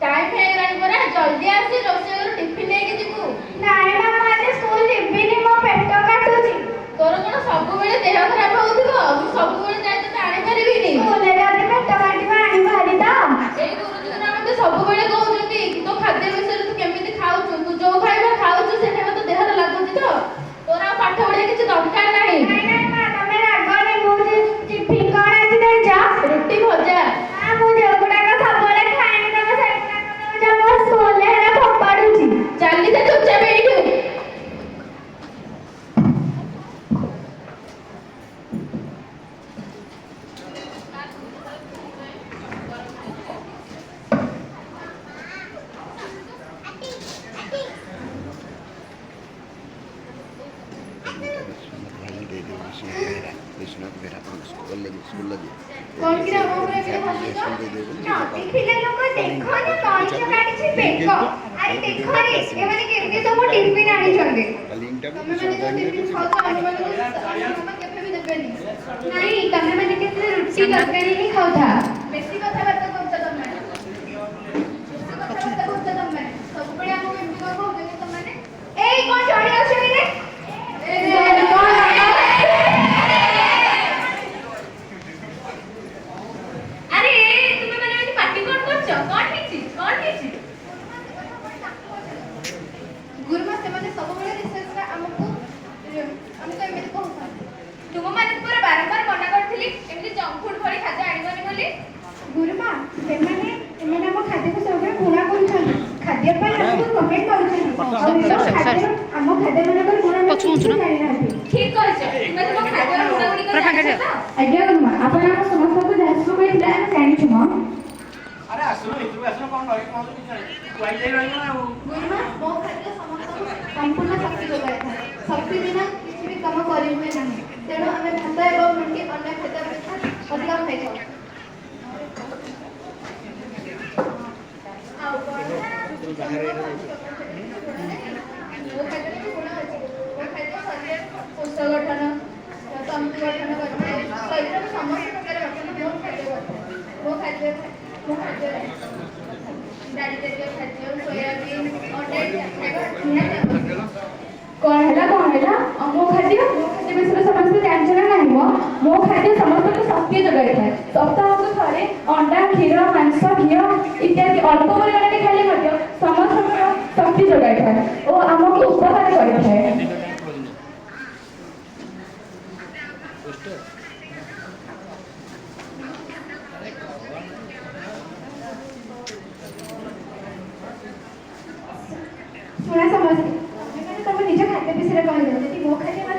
Time ହେଇଗଲାଣି ପରା ଜଲ୍ଦି ଆସି ରୋଷେଇ ଘରୁ ଟିଫିନ ନେଇକି ଯିବୁ। ନାଇଁ ମା ମୁଁ ଆଜି ସ୍କୁଲ ଯିବିନି ମୋ ପେଟ କାଟୁଛି। ତୋର କଣ ସବୁବେଳେ ଦେହ ଖରାପ ହଉଥିବ ମୁଁ ସବୁବେଳେ ଯାଇ ତତେ ଆଣିପାରିବିନି। ସ୍କୁଲରେ ଯଦି ପେଟ କାଟିବ ଆଣିବ ହାରି ତ। ଏଇ ଗୁରୁଜନ ମତେ ସବୁବେଳେ କହୁଛନ୍ତି କି ତୋ ଖାଦ୍ୟ ବିଷୟରେ ତୁ କେମିତି ଖାଉଛୁ, ତୁ ଯୋଉ ଖାଇବା ଖାଉଛୁ ସେ ଖାଇବା ତୋ ଦେହରେ ଲାଗୁଛି ତ, ତୋର ଆଉ ପାଠ ପଢିବା କିଛି ଦରକାର ନାହିଁ। ନାଇଁ ମା ତମେ ରାଗନି, ମୁଁ ଟିଫିନ କଣ ଆଜି ଦେଇଛ? ରୁଟି ଭଜା। ମୁଁ ଯୋଉଗୁଡାକ ସବୁବେଳେ ଖାଏନି ତମେ ସେଗୁଡାକ ଦଉଛ, ମୋ ସ୍କୁଲରେ ହେରା ଫୋପାଡୁଛି। ଚାଲି ଯା ଚୁପଚାପ ଏଇଠୁ। कौन की राम रे के हंसी ना देखिले लोग देखो ना कौन काटिछि बेको अरे देखो रे ए माने केमती सब टिफिन आनी छंदे ତମେ ମାନେ ତ ଟିଫିନ ଖାଉଛ ଆମ ମାନଙ୍କୁ କେବେ ବି ଦେବେନି। नहीं तमे माने केते रुटी तरकारी ही खाउथा। ବେଶୀ କଥାବାର୍ତ୍ତା କରୁଛ ତମେ। ବେଶୀ କଥାବାର୍ତ୍ତା କରୁଛ ତମେ। ସବୁବେଳେ ଆମକୁ ଏମିତି କଣ କହୁଛନ୍ତି ତମେ? ए कोन चढ़ी आछनी रे अरे तुम्हें मैंने मेरी पार्टी कौन करछ कौन हिची गुरुमा से माने सबବେଳେ रिसर्च रा हमको एमिति कहउछन तुम माने पूरा बारंबार मना करथिली एमिति जंक फूड भली खाद्य आनिबनी बोली। गुरुमा से माने हम खाद्य को सबरे गुणा करूछन, खाद्य पर हमको कमेंट करूछन हम खाद्य मन पर गुणा पछुछु ना ठीक कहछ तुमे तुम खाद्य रा गुणा गुणी कर आज्ञा गुरुमा आपण हम समस्त को जासु को इला जानि छु म अरे आसनो कोन नय कोन वाई जाई रहना ना गुरुमा मो खाद्य समस्त संपूर्ण शक्ति जोगाय था, शक्ति बिना किछि भी काम करि हुए नाही, तेणु हमें भात एवं रोटी अन्य खाद्य अपेक्षा अधिक खाइ छौ। आउ वो खाद्य के गुण अछि, वो खाद्य शरीर कोष गठन तंतु गठन करते, शरीर में समस्त प्रकार गठन वो खाद्य करते। वो खाद्य डाली जातीय खाद्य सोयाबीन अंडा खाଇବା निहाती कौन है मो खाद्य विषय समस्त जानछ ना नहीं मो खाद्य समस्त को शक्ति जगाई था। सप्ताह को थरे अंडा क्षीर मांस घी इत्यादि अल्प परिमाण खाली मध्य समस्त शक्ति जगाई था और हमको उपकार करଥାଏ। सुना समझ